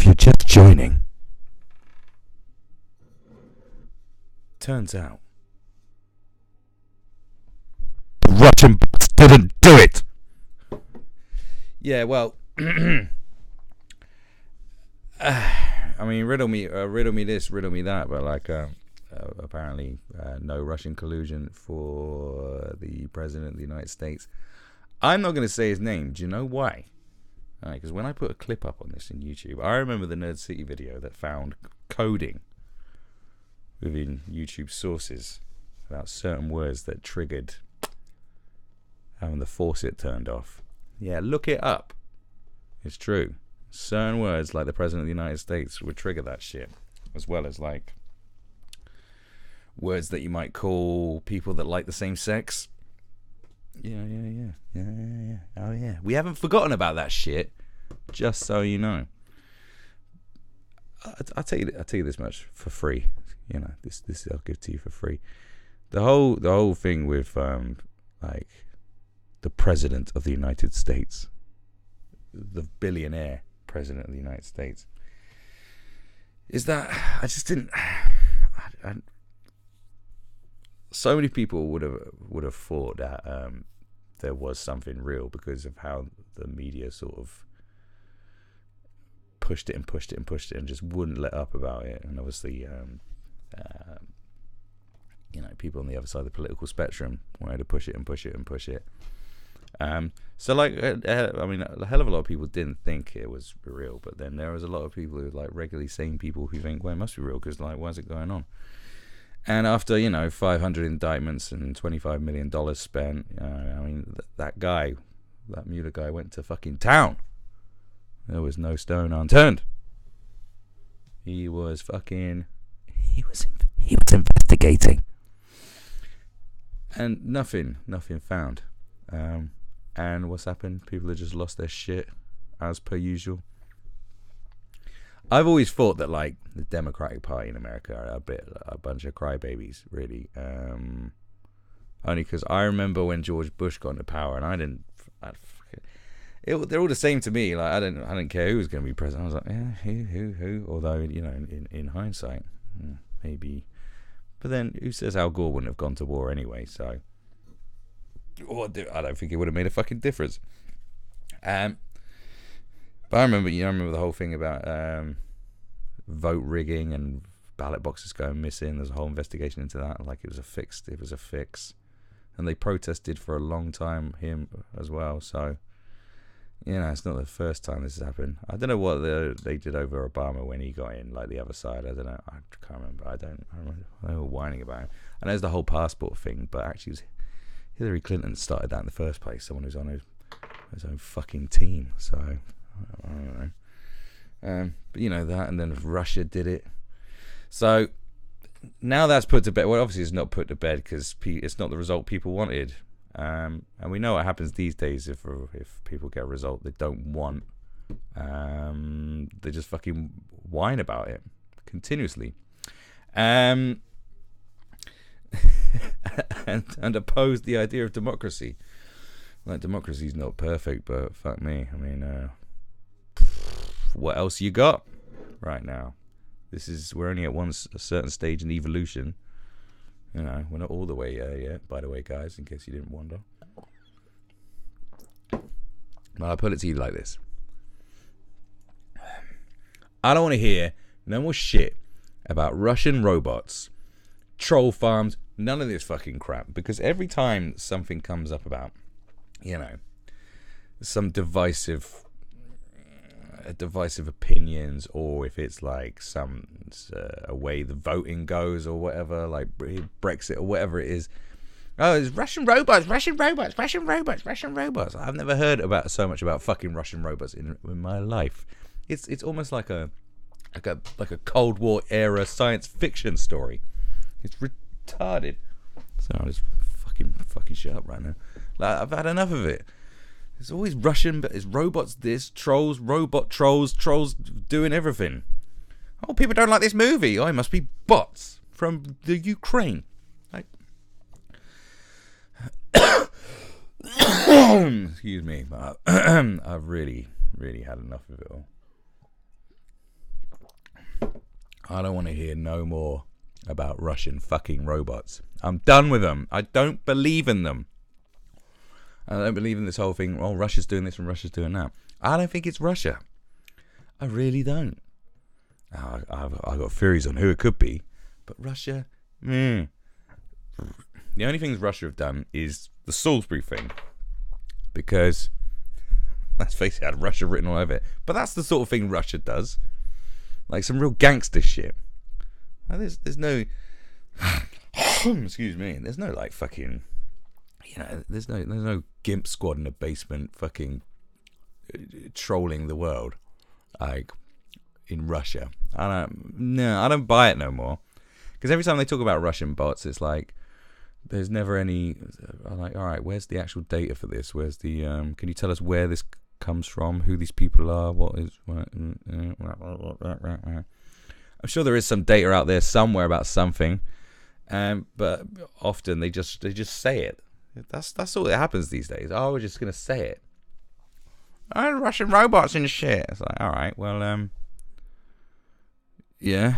you're just joining, turns out the Russian bots didn't do it. Yeah, well, I mean, riddle me this, riddle me that, but like, apparently, no Russian collusion for the president of the United States. I'm not going to say his name. Do you know why? Because when I put a clip up on this in YouTube, I remember the Nerd City video that found coding within YouTube sources about certain words that triggered having the faucet turned off. Yeah, look it up. It's true. Certain words like the President of the United States would trigger that shit, as well as like words that you might call people that like the same sex. Yeah. Oh yeah. We haven't forgotten about that shit. Just so you know. I'll tell you this much for free. You know, this I'll give to you for free. The whole thing with like the President of the United States, the billionaire President of the United States, is that I just didn't. So many people would have thought that there was something real because of how the media sort of pushed it and just wouldn't let up about it. And obviously, you know, people on the other side of the political spectrum wanted to push it. So like, I mean, a hell of a lot of people didn't think it was real, but then there was a lot of people who, like, regularly sane people who think, well, it must be real because, like, why is it going on? And after, you know, 500 indictments and $25 million spent, I mean, that Mueller guy went to fucking town. There was no stone unturned. He was investigating. And nothing found. And what's happened? People have just lost their shit, as per usual. I've always thought that, like, the Democratic Party in America are a bunch of crybabies, really. Only because I remember when George Bush got into power, and they're all the same to me. Like, I didn't care who was going to be president. I was like, yeah, who? Although, you know, in hindsight, maybe. But then, who says Al Gore wouldn't have gone to war anyway? So, I don't think it would have made a fucking difference. But I remember the whole thing about vote rigging and ballot boxes going missing. There's a whole investigation into that. Like, it was a fix. And they protested for a long time, him as well. So, you know, it's not the first time this has happened. I don't know what they did over Obama when he got in, like the other side. I don't know. I can't remember. I remember they were whining about him. And there's the whole passport thing, but actually it was Hillary Clinton started that in the first place. Someone who's on his own fucking team. So, I don't know. But you know that, and then Russia did it. So now that's put to bed. Well, obviously it's not put to bed because it's not the result people wanted. And we know what happens these days if people get a result they don't want. They just fucking whine about it continuously. And oppose the idea of democracy. Like, democracy's not perfect, but fuck me. I mean, what else you got right now? We're only at a certain stage in evolution. You know, we're not all the way there yet, by the way, guys, in case you didn't wonder. Well, I'll put it to you like this. I don't want to hear no more shit about Russian robots, troll farms, none of this fucking crap. Because every time something comes up about, you know, some divisive opinions, or if it's like some a way the voting goes or whatever, like Brexit or whatever it is. Oh, it's Russian robots. I've never heard about so much about fucking Russian robots in my life. It's almost like a Cold War era science fiction story. It's retarded. So I'll just fucking shut up right now. Like, I've had enough of it. It's always Russian, but it's robots this, robot trolls doing everything. Oh, people don't like this movie. Oh, it must be bots from the Ukraine. Like, excuse me, but I've really, really had enough of it all. I don't want to hear no more about Russian fucking robots. I'm done with them. I don't believe in them. I don't believe in this whole thing. Oh, Russia's doing this and Russia's doing that. I don't think it's Russia. I really don't. I've got theories on who it could be, but Russia, The only things Russia have done is the Salisbury thing, because let's face it, it had Russia written all over it. But that's the sort of thing Russia does, like some real gangster shit. Like there's no, excuse me, there's no like fucking, there's no gimp squad in the basement fucking trolling the world, like in Russia. I don't buy it no more. Because every time they talk about Russian bots, it's like there's never any. I'm like, all right, where's the actual data for this? Where's the? Can you tell us where this comes from? Who these people are? What is? I'm sure there is some data out there somewhere about something, but often they just say it. That's all that happens these days. Oh, we're just gonna say it. Oh, Russian robots and shit. It's like, all right, well, yeah.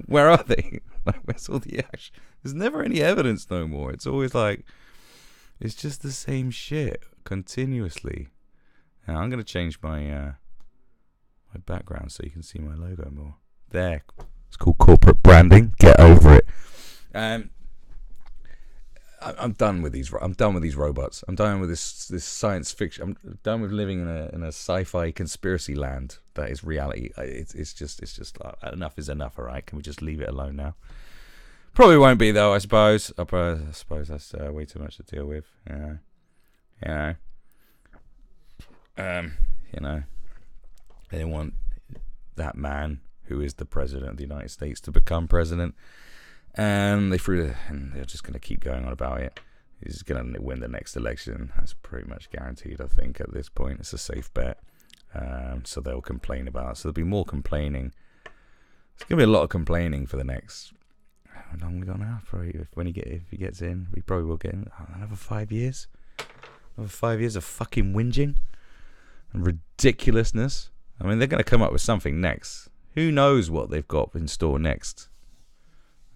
Where are they? Like, where's all the action? There's never any evidence no more. It's always like, it's just the same shit continuously. Now, I'm gonna change my my background so you can see my logo more. There, it's called corporate branding. Get over it. I'm done with these. I'm done with these robots. I'm done with this science fiction. I'm done with living in a sci-fi conspiracy land that is reality. It's just enough is enough. All right, can we just leave it alone now? Probably won't be though. I suppose. I suppose that's way too much to deal with. They didn't want that man who is the president of the United States to become president. And they're just going to keep going on about it. He's going to win the next election. That's pretty much guaranteed, I think, at this point. It's a safe bet. So they'll complain about it. So there'll be more complaining. There's going to be a lot of complaining for the next... How long we got now? Probably if he gets in, we probably will get in. Another 5 years? Another 5 years of fucking whinging and ridiculousness. I mean, they're going to come up with something next. Who knows what they've got in store next?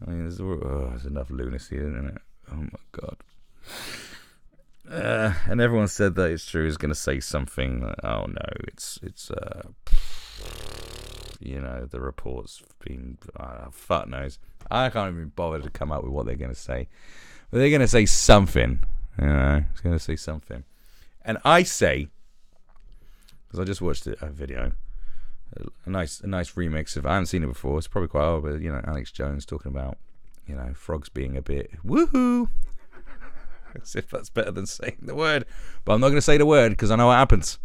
I mean, there's enough lunacy, isn't it? Oh my god! And everyone said that it's true. Is going to say something. Oh no, it's the report's been fuck knows. I can't even bother to come up with what they're going to say, but they're going to say something. It's going to say something, and I say, because I just watched a video. A nice remix of. I haven't seen it before. It's probably quite old, but Alex Jones talking about frogs being a bit woohoo, as if that's better than saying the word. But I'm not going to say the word because I know what happens.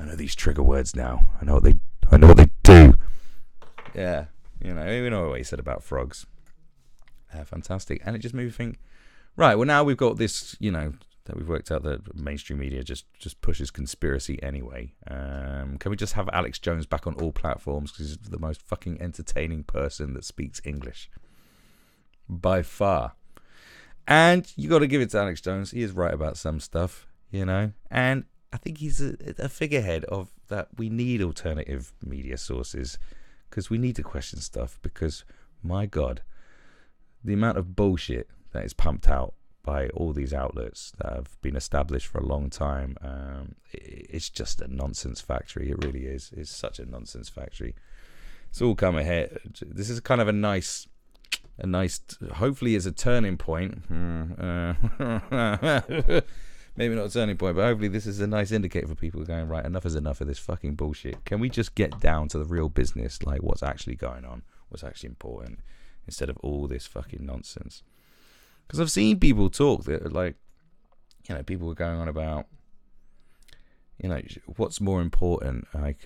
I know these trigger words now. I know what they do. Yeah, we know what he said about frogs. Fantastic, and it just made me think. Right, well now we've got this, that we've worked out that mainstream media just pushes conspiracy anyway. Can we just have Alex Jones back on all platforms because he's the most fucking entertaining person that speaks English by far. And you got to give it to Alex Jones. He is right about some stuff, and I think he's a figurehead of that. We need alternative media sources because we need to question stuff because, my God, the amount of bullshit that is pumped out by all these outlets that have been established for a long time, it's just a nonsense factory. It really is. It's such a nonsense factory. It's all come ahead. This is kind of a nice, hopefully it's a turning point. Maybe not a turning point, but hopefully this is a nice indicator for people going, right, enough is enough of this fucking bullshit. Can we just get down to the real business, like what's actually going on, what's actually important, instead of all this fucking nonsense? Because I've seen people talk that, like, people were going on about, what's more important, like,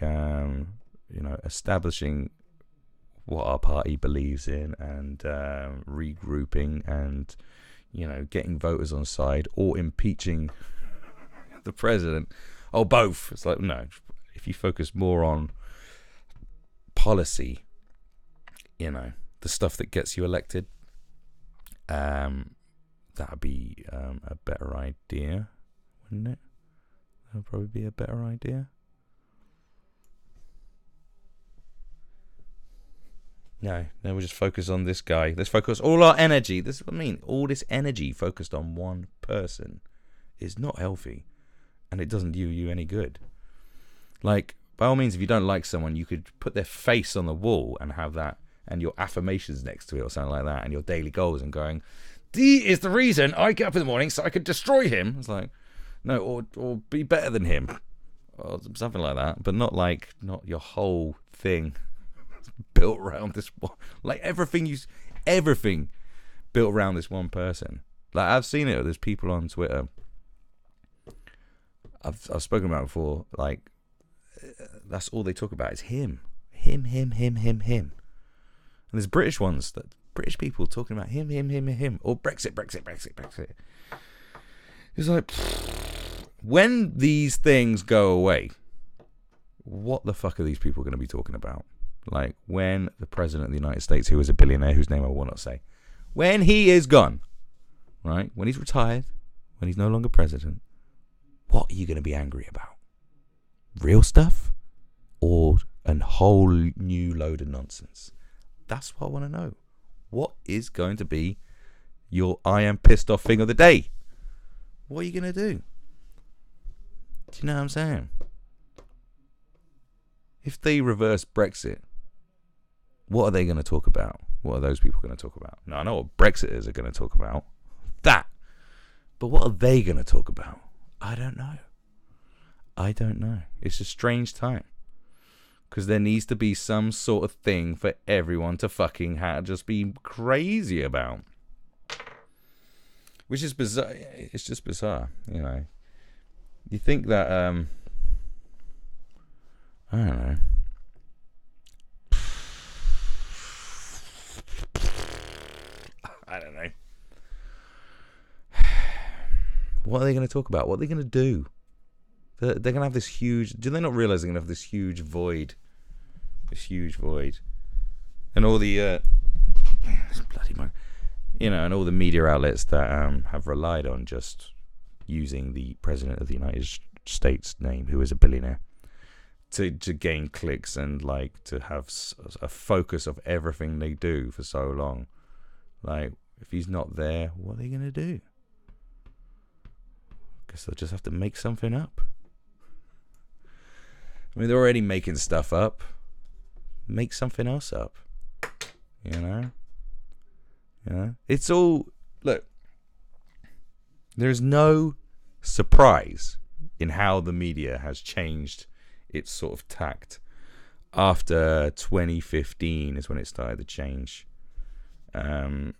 establishing what our party believes in and regrouping and, getting voters on side or impeaching the president. Oh, both. It's like, no, if you focus more on policy, the stuff that gets you elected, that'd be a better idea, wouldn't it? That'd probably be a better idea. No, we'll just focus on this guy. Let's focus all our energy. This is what I mean. All this energy focused on one person is not healthy, and it doesn't do you any good. Like, by all means, if you don't like someone, you could put their face on the wall and have that, and your affirmations next to it or something like that, and your daily goals, and going, D is the reason I get up in the morning so I could destroy him. It's like, no, or be better than him, or something like that, but not your whole thing built around this one. Like everything built around this one person. Like I've seen it. There's people on Twitter. I've spoken about it before. Like that's all they talk about is him. And there's British people talking about him, or Brexit. It's like, when these things go away, what the fuck are these people going to be talking about? Like, when the president of the United States, who is a billionaire, whose name I will not say, when he is gone, right? When he's retired, when he's no longer president, what are you going to be angry about? Real stuff? Or a whole new load of nonsense? That's what I want to know. What is going to be your I am pissed off thing of the day? What are you going to do? Do you know what I'm saying? If they reverse Brexit, what are they going to talk about? What are those people going to talk about? Now, I know what Brexiters are going to talk about. That. But what are they going to talk about? I don't know. It's a strange time. Because there needs to be some sort of thing for everyone to fucking just be crazy about. Which is bizarre. It's just bizarre, you know. You think that, I don't know. I don't know. What are they going to talk about? What are they going to do? They're going to have this huge... Do they not realize they're going to have this huge void? This huge void. And all the... this bloody... You know, and all the media outlets that have relied on just using the President of the United States name, who is a billionaire, to gain clicks and, like, to have a focus of everything they do for so long. Like, if he's not there, what are they going to do? Guess they'll just have to make something up. I mean, they're already making stuff up. Make something else up. You know? It's all... Look. There's no surprise in how the media has changed its sort of tact. After 2015 is when it started to change. After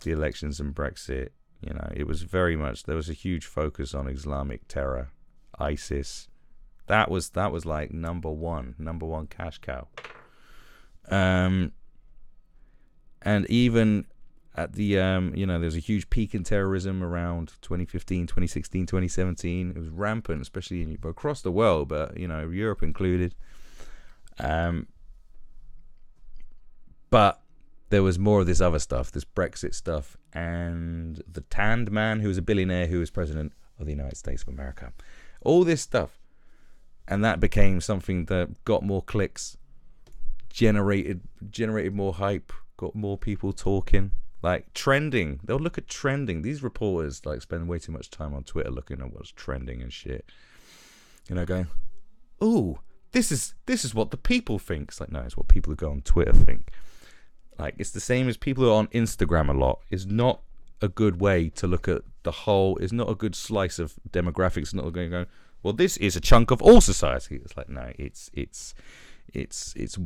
the elections and Brexit, you know, it was very much... There was a huge focus on Islamic terror. ISIS... That was like number one cash cow. And even at the, you know, there was a huge peak in terrorism around 2015, 2016, 2017. It was rampant, especially across the world, but, you know, Europe included. But there was more of this other stuff, this Brexit stuff, and the tanned man who was a billionaire who was president of the United States of America. All this stuff. And that became something that got more clicks, generated more hype, got more people talking, like trending. They'll look at trending. These reporters like spend way too much time on Twitter looking at what's trending and shit. You know, going, "Ooh, this is what the people think." It's like, no, it's what people who go on Twitter think. Like, it's the same as people who are on Instagram a lot. It's not a good way to look at the whole. It's not a good slice of demographics. It's not going to go, well, this is a chunk of all society. It's like, no, it's wannabe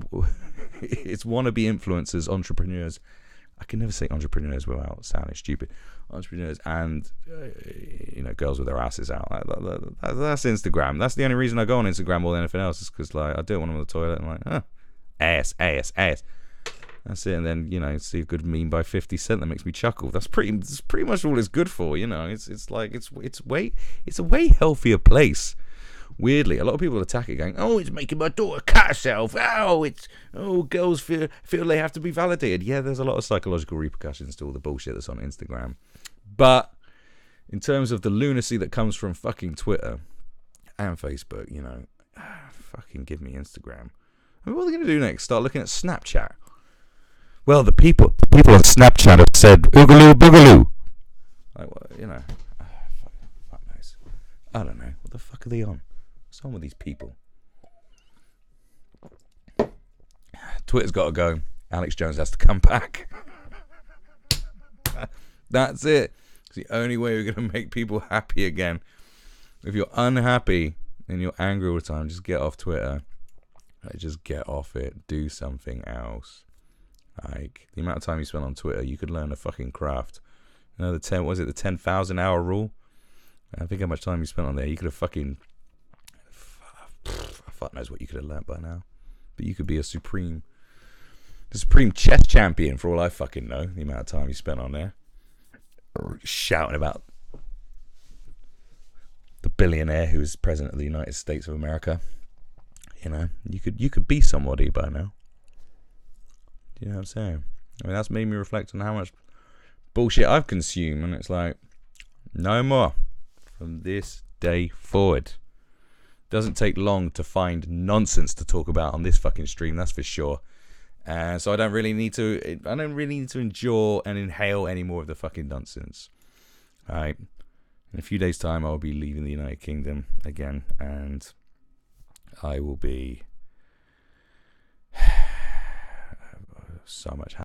influencers, entrepreneurs. I can never say entrepreneurs without sounding stupid. Entrepreneurs and you know, girls with their asses out. Like, that's Instagram. That's the only reason I go on Instagram more than anything else, is because like I do it when I'm on the toilet and I'm like, ass. That's it. And then, you know, see a good meme by 50 Cent that makes me chuckle. That's pretty much all it's good for. You know, it's a way healthier place. Weirdly, a lot of people attack it, going, "Oh, it's making my daughter cut herself. Girls feel they have to be validated." Yeah, there's a lot of psychological repercussions to all the bullshit that's on Instagram. But in terms of the lunacy that comes from fucking Twitter and Facebook, you know, fucking give me Instagram. I mean, what are they going to do next? Start looking at Snapchat? Well, the people on Snapchat have said oogaloo boogaloo. Like, well, you know, fuck knows. I don't know. What the fuck are they on? What's on with these people? Twitter's got to go. Alex Jones has to come back. That's it. It's the only way we're going to make people happy again. If you're unhappy and you're angry all the time, just get off Twitter. Like, just get off it. Do something else. Like, the amount of time you spend on Twitter, you could learn a fucking craft. You know, the 10,000 hour rule? I think how much time you spent on there. You could have fucking... fuck knows what you could have learned by now. But you could be the supreme chess champion for all I fucking know. The amount of time you spent on there. Shouting about the billionaire who is president of the United States of America. You know, you could be somebody by now. Do you know what I'm saying? I mean, that's made me reflect on how much bullshit I've consumed, and it's like, no more from this day forward. Doesn't take long to find nonsense to talk about on this fucking stream, that's for sure. So I don't really need to endure and inhale any more of the fucking nonsense. Alright. In a few days' time, I'll be leaving the United Kingdom again, and I will be so much happier.